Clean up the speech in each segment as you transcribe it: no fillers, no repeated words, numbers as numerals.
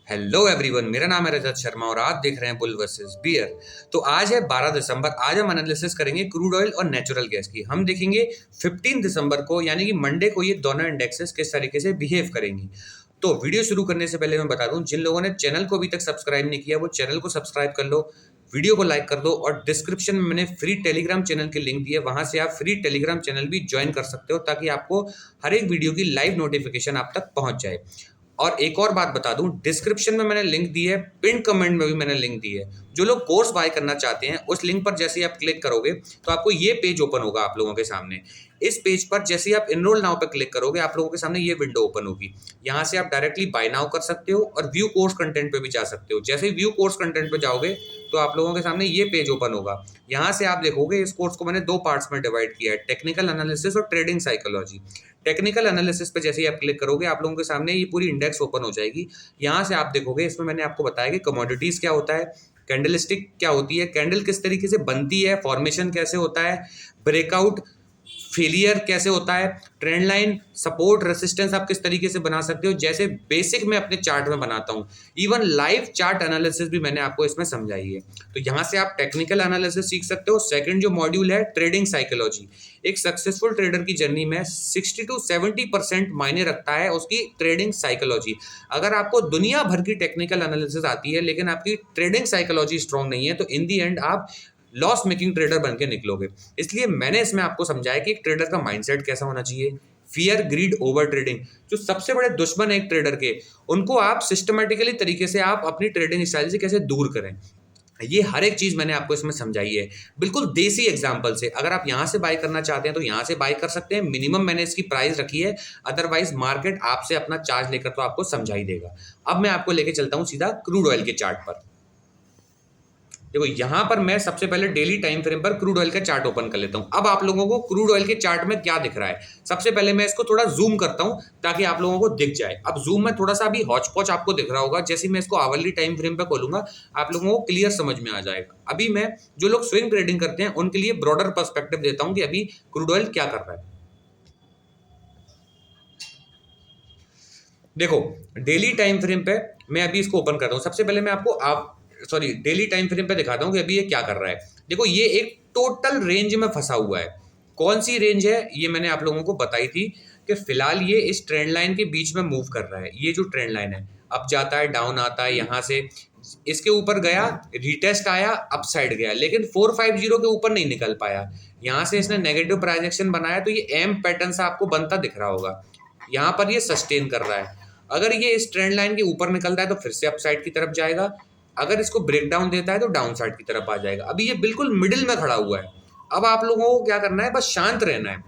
Hello everyone, मेरा नाम है रजत शर्मा और आप देख रहे हैं बुल वर्सेस बियर। तो आज है 12 दिसंबर। आज हम एनालिसिस करेंगे क्रूड ऑयल और नेचुरल गैस की। हम देखेंगे 15 दिसंबर को यानी कि मंडे को ये दोनों इंडेक्सेस किस तरीके से बिहेव करेंगी। तो वीडियो शुरू करने से पहले मैं बता दूं, जिन लोगों ने चैनल को अभी तक सब्सक्राइब नहीं किया वो चैनल को सब्सक्राइब कर लो, वीडियो को लाइक कर दो और डिस्क्रिप्शन में मैंने फ्री टेलीग्राम चैनल की लिंक दी है, वहां से आप फ्री टेलीग्राम चैनल भी ज्वाइन कर सकते हो ताकि आपको हर एक वीडियो की लाइव नोटिफिकेशन आप तक पहुंच जाए। और एक और बात बता दूं, डिस्क्रिप्शन में मैंने लिंक दी है, पिन कमेंट में भी मैंने लिंक दी है। जो लोग कोर्स बाय करना चाहते हैं उस लिंक पर जैसे ही आप क्लिक करोगे तो आपको ये पेज ओपन होगा आप लोगों के सामने। इस पेज पर जैसे ही आप इनरोल नाउ पर क्लिक करोगे आप लोगों के सामने ये विंडो ओपन होगी। यहाँ से आप डायरेक्टली बाय नाउ कर सकते हो और व्यू कोर्स कंटेंट पे भी जा सकते हो। जैसे ही व्यू कोर्स कंटेंट पे जाओगे तो आप लोगों के सामने ये पेज ओपन होगा। यहाँ से आप देखोगे इस कोर्स को मैंने दो पार्ट्स में डिवाइड किया है, टेक्निकल एनालिसिस और ट्रेडिंग साइकोलॉजी। टेक्निकल एनालिसिस पे जैसे ही आप क्लिक करोगे आप लोगों के सामने ये पूरी इंडेक्स ओपन हो जाएगी। यहाँ से आप देखोगे, इसमें मैंने आपको बताया कि कमोडिटीज क्या होता है, कैंडलस्टिक क्या होती है, कैंडल किस तरीके से बनती है, फॉर्मेशन कैसे होता है, ब्रेकआउट फेलियर कैसे होता है, ट्रेंड लाइन, सपोर्ट, रेसिस्टेंस आप किस तरीके से बना सकते हो, जैसे बेसिक मैं अपने चार्ट में बनाता हूँ। इवन लाइव चार्ट एनालिसिस भी मैंने आपको इसमें समझाई है। तो यहाँ से आप टेक्निकल एनालिसिस सीख सकते हो। सेकंड जो मॉड्यूल है, ट्रेडिंग साइकोलॉजी। एक सक्सेसफुल ट्रेडर की जर्नी में 60 to 70% मायने रखता है उसकी ट्रेडिंग साइकोलॉजी। अगर आपको दुनिया भर की टेक्निकल एनालिसिस आती है लेकिन आपकी ट्रेडिंग साइकोलॉजी स्ट्रांग नहीं है तो इन दी एंड आप लॉस मेकिंग ट्रेडर बन के निकलोगे। इसलिए मैंने इसमें आपको समझाया कि एक ट्रेडर का माइंडसेट कैसा होना चाहिए। फियर, ग्रीड, ओवर ट्रेडिंग, जो सबसे बड़े दुश्मन है एक ट्रेडर के, उनको आप सिस्टमेटिकली तरीके से आप अपनी ट्रेडिंग स्टाइल से कैसे दूर करें। ये हर एक चीज मैंने आपको इसमें समझाई है, बिल्कुल देसी एग्जांपल से। अगर आप यहां से बाय करना चाहते हैं तो यहां से बाय कर सकते हैं। मिनिमम मैंने इसकी प्राइस रखी है, अदरवाइज मार्केट आपसे अपना चार्ज लेकर तो आपको समझा ही देगा। अब मैं आपको लेके चलता हूं सीधा क्रूड ऑयल के चार्ट पर। देखो यहां पर मैं सबसे पहले डेली टाइम फ्रेम पर क्रूड ऑयल का चार्ट ओपन कर लेता हूं। अब आप लोगों को क्रूड ऑयल के चार्ट में क्या दिख रहा है, सबसे पहले मैं इसको थोड़ा जूम करता हूं ताकि आप लोगों को दिख जाए। अब जूम में थोड़ा सा अभी हौच पौच आपको दिख रहा होगा। जैसे मैं इसको आवरली टाइम फ्रेम पर खोलूंगा आप लोगों को क्लियर समझ में आ जाएगा। अभी मैं जो लोग स्विंग ट्रेडिंग करते हैं उनके लिए ब्रॉडर पर्सपेक्टिव देता हूं कि अभी क्रूड ऑयल क्या कर रहा है। देखो डेली टाइम फ्रेम पे मैं अभी इसको ओपन कर रहा हूँ। सबसे पहले मैं आपको डेली टाइम फ्रेम पे दिखाता हूँ कि अभी ये क्या कर रहा है। देखो ये एक टोटल रेंज में फंसा हुआ है। कौन सी रेंज है ये मैंने आप लोगों को बताई थी कि फिलहाल ये इस ट्रेंड लाइन के बीच में मूव कर रहा है। ये जो ट्रेंड लाइन है अप जाता है, डाउन आता है, यहाँ से इसके ऊपर गया, रिटेस्ट आया, अपसाइड गया, लेकिन 450 के ऊपर नहीं निकल पाया। यहाँ से इसने नेगेटिव प्राइजेक्शन बनाया तो ये एम पैटर्न सा आपको बनता दिख रहा होगा। यहाँ पर ये सस्टेन कर रहा है। अगर ये इस ट्रेंड लाइन के ऊपर निकलता है तो फिर से अपसाइड की तरफ जाएगा। अगर इसको ब्रेक डाउन देता है तो डाउन साइड की तरफ आ जाएगा। अभी ये बिल्कुल मिडिल में खड़ा हुआ है। अब आप लोगों को क्या करना है, बस शांत रहना है।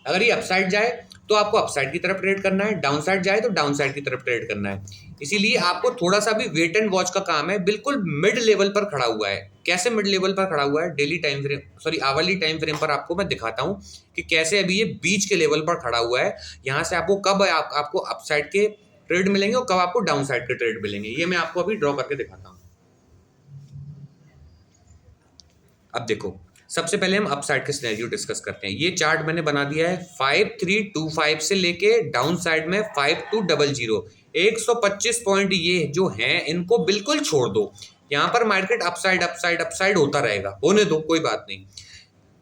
अगर ये अपसाइड जाए तो आपको अपसाइड की तरफ ट्रेड करना है, डाउन साइड जाए तो डाउन साइड की तरफ ट्रेड करना है। इसीलिए आपको थोड़ा सा भी वेट एंड वॉच का काम है। बिल्कुल मिड लेवल पर खड़ा हुआ है। कैसे मिड लेवल पर खड़ा हुआ है, daily time frame hourly time frame पर आपको मैं दिखाता हूं कि कैसे अभी ये बीच के लेवल पर खड़ा हुआ है। यहाँ से आपको कब आपको अपसाइड के ट्रेड मिलेंगे और कब आपको डाउन साइड के ट्रेड मिलेंगे ये मैं आपको अभी ड्रॉ करके दिखाता हूँ। अब देखो सबसे पहले हम अपसाइड के सिनेरियो डिस्कस करते हैं। ये चार्ट मैंने बना दिया है 5325 से लेके डाउन साइड में 5200। 125 पॉइंट ये जो हैं इनको बिल्कुल छोड़ दो। यहाँ पर मार्केट अपसाइड अपसाइड अपसाइड होता रहेगा, होने दो, कोई बात नहीं।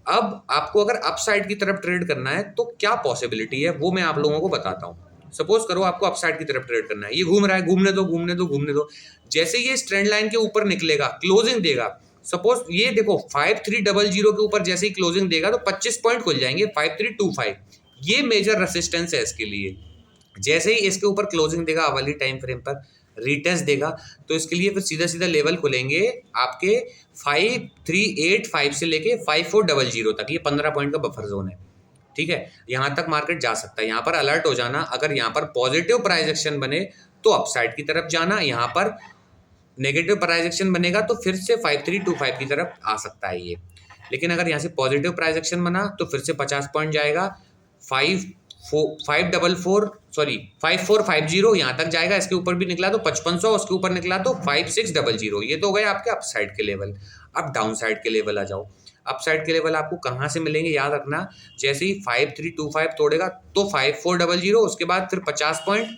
अब आपको अगर अपसाइड की तरफ ट्रेड करना है तो क्या पॉसिबिलिटी है वो मैं आप लोगों को बताता हूँ। सपोज करो आपको अपसाइड की तरफ ट्रेड करना है, ये घूम रहा है, घूमने दो घूमने दो घूमने दो। जैसे ये इस ट्रेंड लाइन के ऊपर निकलेगा, क्लोजिंग देगा, सपोज ये देखो 5300 के ऊपर जैसे ही क्लोजिंग देगा तो 25 पॉइंट खुल जाएंगे 5325। ये मेजर रेसिस्टेंस है इसके लिए। जैसे ही इसके ऊपर क्लोजिंग देगा वाली टाइम फ्रेम पर, रिटेस्ट देगा, तो इसके लिए फिर सीधा सीधा लेवल खुलेंगे आपके 5385 से लेके 5400 तक। ये 15 पॉइंट का बफर जोन है, ठीक है। यहाँ तक मार्केट जा सकता है। यहाँ पर अलर्ट हो जाना, अगर यहाँ पर पॉजिटिव प्राइस एक्शन बने तो अपसाइड की तरफ जाना, यहाँ पर नेगेटिव प्राइस एक्शन बनेगा तो फिर से 5325 की तरफ आ सकता है ये। लेकिन अगर यहाँ से पॉजिटिव प्राइस एक्शन बना तो फिर से 50 पॉइंट जाएगा, 5450 यहाँ तक जाएगा। इसके ऊपर भी निकला तो 5500, उसके ऊपर निकला तो 5600। ये तो हो गए आपके अप साइड के लेवल। अब डाउन साइड के लेवल आ जाओ। अप साइड के लेवल आपको कहाँ से मिलेंगे याद रखना, जैसे ही 5325 तोड़ेगा तो 5400, उसके बाद फिर 50 पॉइंट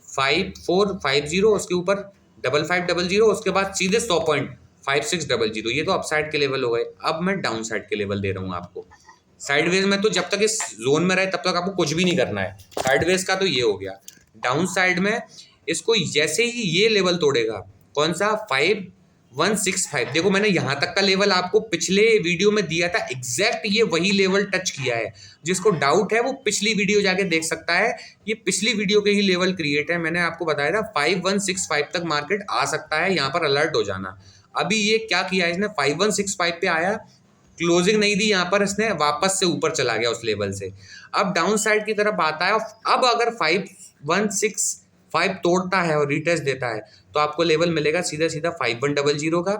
5450, उसके ऊपर 5500, उसके बाद सीधे 100.5600। ये तो अपसाइड के लेवल हो गए। अब मैं डाउन साइड के लेवल दे रहा हूँ आपको। साइडवेज में तो जब तक इस जोन में रहे तब तक आपको कुछ भी नहीं करना है। साइडवेज का तो ये हो गया। डाउन साइड में इसको जैसे ही ये लेवल तोड़ेगा, कौन सा 5165, देखो मैंने यहां तक का लेवल आपको पिछले वीडियो में दिया था, एग्जैक्ट ये वही लेवल टच किया है। जिसको डाउट है वो पिछली वीडियो जाके देख सकता है, ये पिछली वीडियो के ही लेवल क्रिएट है। मैंने आपको बताया था 5165 तक मार्केट आ सकता है, यहाँ पर अलर्ट हो जाना। अभी ये क्या किया है इसने, 5165 पे आया, क्लोजिंग नहीं दी, यहाँ पर इसने वापस से ऊपर चला गया उस लेवल से। अब डाउन साइड की तरफ आता है। अब अगर 5165 तोड़ता है और रिटेस्ट देता है तो आपको लेवल मिलेगा सीधा सीधा 5100 का।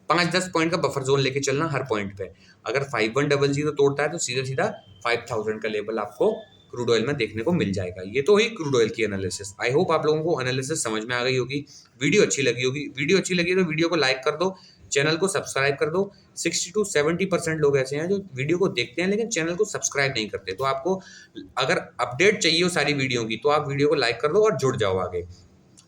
5-10 पॉइंट का बफर जोन लेके चलना हर पॉइंट पे। अगर 5100 तोड़ता है तो सीधा सीधा 5000 का लेवल आपको क्रूड ऑयल में देखने को मिल जाएगा। ये तो हुई क्रूड ऑयल की एनालिसिस। आई होप आप लोगों को एनालिसिस समझ में आ गई होगी, वीडियो अच्छी लगी होगी। वीडियो अच्छी लगी तो वीडियो को लाइक कर दो, चैनल को सब्सक्राइब कर दो। 60 to 70% लोग ऐसे हैं जो वीडियो को देखते हैं लेकिन चैनल को सब्सक्राइब नहीं करते। तो आपको अगर अपडेट चाहिए हो सारी वीडियो की तो आप वीडियो को लाइक कर दो और जुड़ जाओ आगे।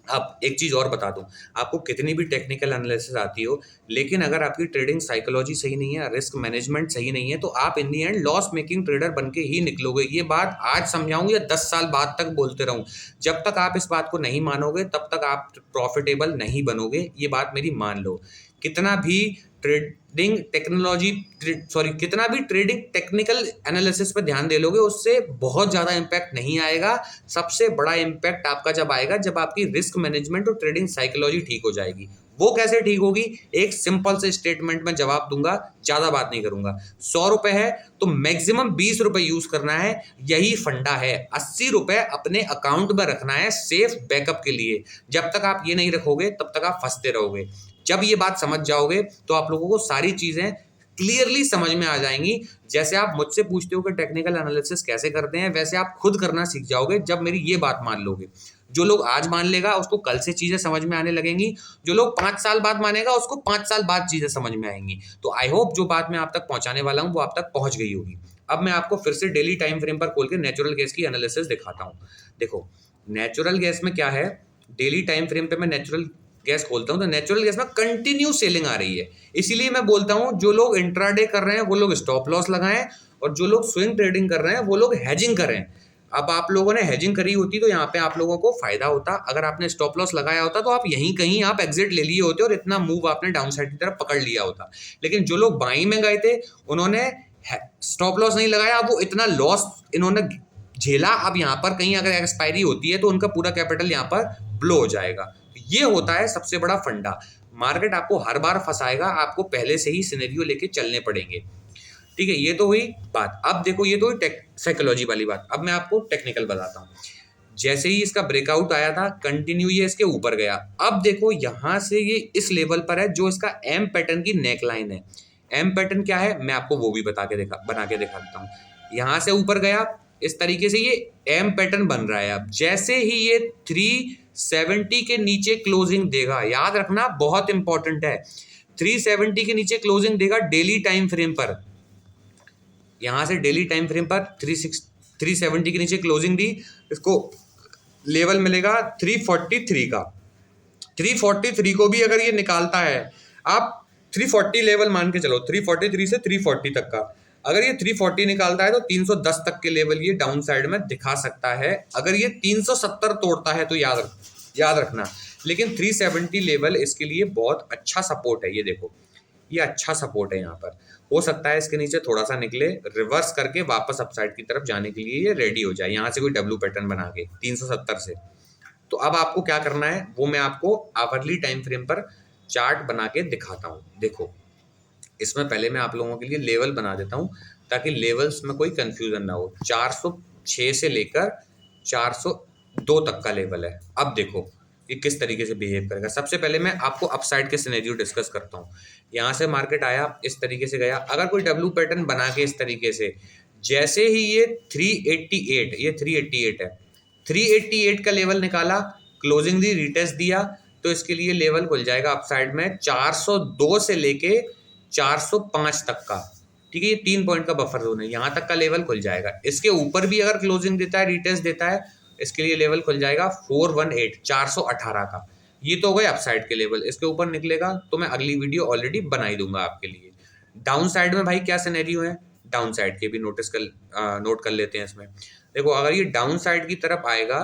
अब एक चीज़ और बता दूं, आपको कितनी भी टेक्निकल एनालिसिस आती हो, लेकिन अगर आपकी ट्रेडिंग साइकोलॉजी सही नहीं है, रिस्क मैनेजमेंट सही नहीं है, तो आप इन दी एंड लॉस मेकिंग ट्रेडर बन के ही निकलोगे। ये बात आज समझाऊं या 10 साल बाद तक बोलते रहूं, जब तक आप इस बात को नहीं मानोगे तब तक आप प्रॉफिटेबल नहीं बनोगे। ये बात मेरी मान लो। कितना भी ट्रेडिंग टेक्नोलॉजी कितना भी ट्रेडिंग टेक्निकल एनालिसिस पर ध्यान दे लोगे, उससे बहुत ज़्यादा इम्पैक्ट नहीं आएगा। सबसे बड़ा इम्पैक्ट आपका जब आएगा जब आपकी रिस्क मैनेजमेंट और ट्रेडिंग साइकोलॉजी ठीक हो जाएगी। वो कैसे ठीक होगी, एक सिंपल से स्टेटमेंट में जवाब दूंगा, ज़्यादा बात नहीं करूंगा। 100 रुपए है तो मैक्सिमम 20 रुपए यूज करना है, यही फंडा है। 80 रुपए अपने अकाउंट में रखना है सेफ बैकअप के लिए। जब तक आप ये नहीं रखोगे तब तक आप फंसते रहोगे। जब ये बात समझ जाओगे तो आप लोगों को सारी चीजें क्लियरली समझ में आ जाएंगी। जैसे आप मुझसे पूछते हो कि टेक्निकल एनालिसिस कैसे करते हैं, वैसे आप खुद करना सीख जाओगे जब मेरी ये बात मान लोगे। जो लोग आज मान लेगा उसको कल से चीजें समझ में आने लगेंगी, जो लोग 5 साल बाद मानेगा उसको 5 साल बाद चीजें समझ में आएंगी। तो आई होप जो बात मैं आप तक पहुंचाने वाला हूं वो आप तक पहुंच गई होगी। अब मैं आपको फिर से डेली टाइम फ्रेम पर खोल के नेचुरल गैस की एनालिसिस दिखाता हूं। देखो नेचुरल गैस में क्या है, डेली टाइम फ्रेम पे मैं नेचुरल गैस खोलता हूं तो नेचुरल गैस में कंटिन्यू सेलिंग आ रही है। इसीलिए मैं बोलता हूं जो लोग इंट्राडे कर रहे हैं वो लोग स्टॉप लॉस लगाएं, और जो लोग स्विंग ट्रेडिंग कर रहे हैं वो लोग हेजिंग करें। अब आप लोगों ने हेजिंग करी होती तो यहाँ पे आप लोगों को फायदा होता। अगर आपने स्टॉप लॉस लगाया होता तो आप यहीं कहीं आप एग्जिट ले लिए होते और इतना मूव आपने डाउन साइड की तरफ पकड़ लिया होता। लेकिन जो लोग बाइंग में गए थे उन्होंने स्टॉप लॉस नहीं लगाया, अब वो इतना लॉस इन्होंने झेला। अब यहाँ पर कहीं अगर एक्सपायरी होती है तो उनका पूरा कैपिटल यहाँ पर ब्लो हो जाएगा। ये होता है सबसे बड़ा फंडा। मार्केट आपको हर बार फंसाएगा, आपको पहले से ही सिनेरियो लेके चलने पड़ेंगे। ठीक है, ये तो हुई बात। अब देखो ये तो हुई साइकोलॉजी वाली बात। अब मैं आपको टेक्निकल बताता हूँ। जैसे ही इसका ब्रेकआउट आया था कंटिन्यू ये इसके ऊपर गया। अब देखो यहाँ से ये इस लेवल पर है जो इसका एम पैटर्न की नेक लाइन है। एम पैटर्न क्या है मैं आपको वो भी बना के दिखा देता हूँ। यहाँ से ऊपर गया, इस तरीके से ये एम पैटर्न बन रहा है। अब जैसे ही ये 370 के नीचे क्लोजिंग देगा, याद रखना बहुत इंपॉर्टेंट है, 370 के नीचे क्लोजिंग देगा डेली टाइम फ्रेम पर। यहां से डेली टाइम फ्रेम पर 370 के नीचे क्लोजिंग दी, इसको लेवल मिलेगा 343 का। 343 को भी अगर ये निकालता है, आप 340 लेवल मान के चलो, 343 से 340 तक का अगर ये 340 निकालता है तो 310 तक के लेवल ये डाउन साइड में दिखा सकता है। अगर ये 370 तोड़ता है तो याद रखना। लेकिन 370 लेवल इसके लिए बहुत अच्छा सपोर्ट है। ये देखो ये अच्छा सपोर्ट है। यहाँ पर हो सकता है इसके नीचे थोड़ा सा निकले, रिवर्स करके वापस अपसाइड की तरफ जाने के लिए ये रेडी हो जाए, यहाँ से कोई डब्ल्यू पैटर्न बना के 370 से। तो अब आपको क्या करना है वो मैं आपको आवरली टाइम फ्रेम पर चार्ट बना के दिखाता हूँ। देखो इसमें पहले मैं आप लोगों के लिए लेवल बना देता हूँ ताकि लेवल्स में कोई कंफ्यूजन ना हो। 406 से लेकर 402 तक का लेवल है। अब देखो ये किस तरीके से बिहेव करेगा। सबसे पहले मैं आपको अपसाइड के सिनेरियो डिस्कस करता हूँ। यहाँ से मार्केट आया, इस तरीके से गया, अगर कोई डब्ल्यू पैटर्न बना के इस तरीके से, जैसे ही ये 388 है, 388 का लेवल निकाला, क्लोजिंग दी, रिटेस्ट दिया, तो इसके लिए लेवल खुल जाएगा अपसाइड में 402 से लेके 405 तक का। ठीक है, ये 3 पॉइंट का बफर जोन है, यहाँ तक का लेवल खुल जाएगा। इसके ऊपर भी अगर क्लोजिंग देता है, रिटेस्ट देता है, इसके लिए लेवल खुल जाएगा 418 418 का। ये तो हो गए अपसाइड के लेवल। इसके ऊपर निकलेगा तो मैं अगली वीडियो ऑलरेडी बना ही दूंगा आपके लिए। डाउन साइड में भाई क्या सिनेरियो है, डाउन साइड के भी नोट कर लेते हैं इसमें। देखो अगर ये डाउन साइड की तरफ आएगा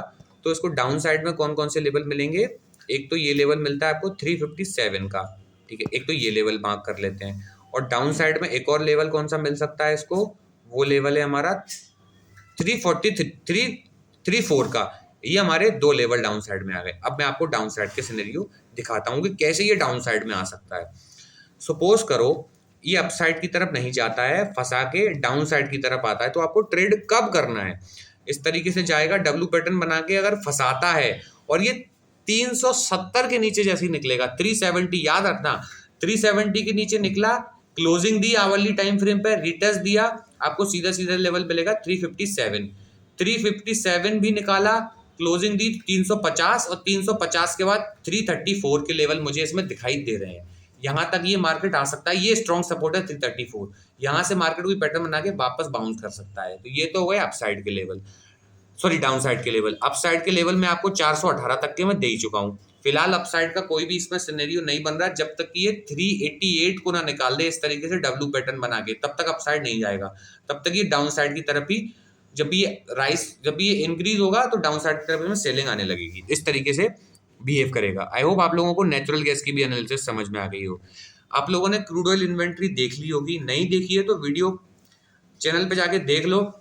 तो इसको डाउन साइड में कौन कौन से लेवल मिलेंगे। एक तो ये लेवल मिलता है आपको 357 का, ठीक है, एक तो ये लेवल मार्क कर लेते हैं। और डाउन साइड में एक और लेवल कौन सा मिल सकता है इसको, वो लेवल है हमारा 334 का। ये हमारे दो लेवल डाउन साइड में आ गए। अब मैं आपको डाउन साइड के सिनेरियो दिखाता हूँ कि कैसे ये डाउन साइड में आ सकता है। सपोज करो ये अपसाइड की तरफ नहीं जाता है, फंसा के डाउन साइड की तरफ आता है, तो आपको ट्रेड कब करना है। इस तरीके से जाएगा डब्ल्यू पैटर्न बना के, अगर फंसाता है और ये 370 के नीचे जैसे ही निकलेगा, 370 याद रखना, 370 के नीचे निकला, क्लोजिंग दी आवरली टाइम फ्रेम पे, रिटेस्ट दिया, आपको सीधा सीधा लेवल मिलेगा 357। 357 भी निकाला, क्लोजिंग दी 350 और 350 के बाद 334 के लेवल मुझे इसमें दिखाई दे रहे हैं। यहाँ तक ये मार्केट आ सकता है, ये स्ट्रॉन्ग सपोर्ट है 334। यहाँ से मार्केट कोई पैटर्न बना के वापस बाउंस कर सकता है। तो ये तो हो गए अपसाइड के लेवल, सॉरी डाउन साइड के लेवल। अपसाइड के लेवल में आपको 418 तक के मैं दे ही चुका हूँ। फिलहाल अपसाइड का कोई भी इसमें सिनेरियो नहीं बन रहा जब तक कि ये 388 को ना निकाल दे इस तरीके से डब्ल्यू पैटर्न बना के, तब तक अपसाइड नहीं जाएगा। तब तक ये डाउन साइड की तरफ ही, जब ये इंक्रीज होगा तो डाउन साइड की तरफ में सेलिंग आने लगेगी। इस तरीके से बिहेव करेगा। आई होप आप लोगों को नेचुरल गैस की भी एनालिसिस समझ में आ गई हो। आप लोगों ने क्रूड ऑयल इन्वेंट्री देख ली होगी, नहीं देखी है तो वीडियो चैनल पे जाके देख लो।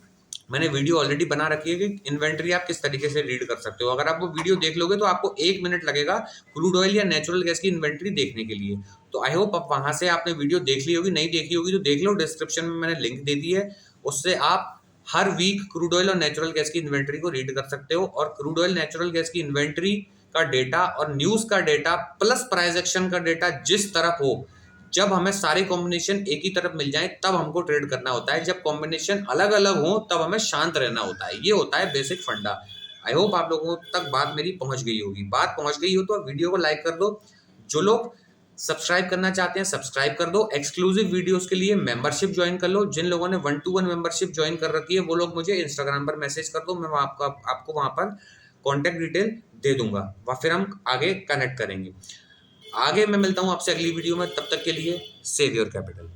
मैंने वीडियो ऑलरेडी बना रखी है कि इन्वेंट्री आप किस तरीके से रीड कर सकते हो। अगर आप वो वीडियो देख लोगे तो आपको 1 मिनट लगेगा क्रूड ऑयल या नेचुरल गैस की इन्वेंट्री देखने के लिए। तो आई होप आप वहां से आपने वीडियो देख ली होगी, नहीं देखी होगी तो देख लो, डिस्क्रिप्शन में मैंने लिंक दे दी है, उससे आप हर वीक क्रूड ऑयल और नेचुरल गैस की इन्वेंट्री को रीड कर सकते हो। और क्रूड ऑयल नेचुरल गैस की इन्वेंट्री का डेटा और न्यूज का डेटा प्लस प्राइस एक्शन का डेटा जिस तरफ हो, जब हमें सारे कॉम्बिनेशन एक ही तरफ मिल जाए तब हमको ट्रेड करना होता है। जब कॉम्बिनेशन अलग अलग हो तब हमें शांत रहना होता है। ये होता है बेसिक फंडा। आई होप आप लोगों तक बात मेरी पहुंच गई होगी। बात पहुंच गई हो तो वीडियो को लाइक कर दो। जो लोग सब्सक्राइब करना चाहते हैं सब्सक्राइब कर दो। एक्सक्लूसिव वीडियोस के लिए मेंबरशिप ज्वाइन कर लो। जिन लोगों ने 1-to-1 मेंबरशिप ज्वाइन कर रखी है वो लोग मुझे इंस्टाग्राम पर मैसेज कर दो, मैं आपको वहां पर कॉन्टैक्ट डिटेल दे दूंगा, फिर हम आगे कनेक्ट करेंगे। आगे मैं मिलता हूं आपसे अगली वीडियो में, तब तक के लिए सेव योर कैपिटल।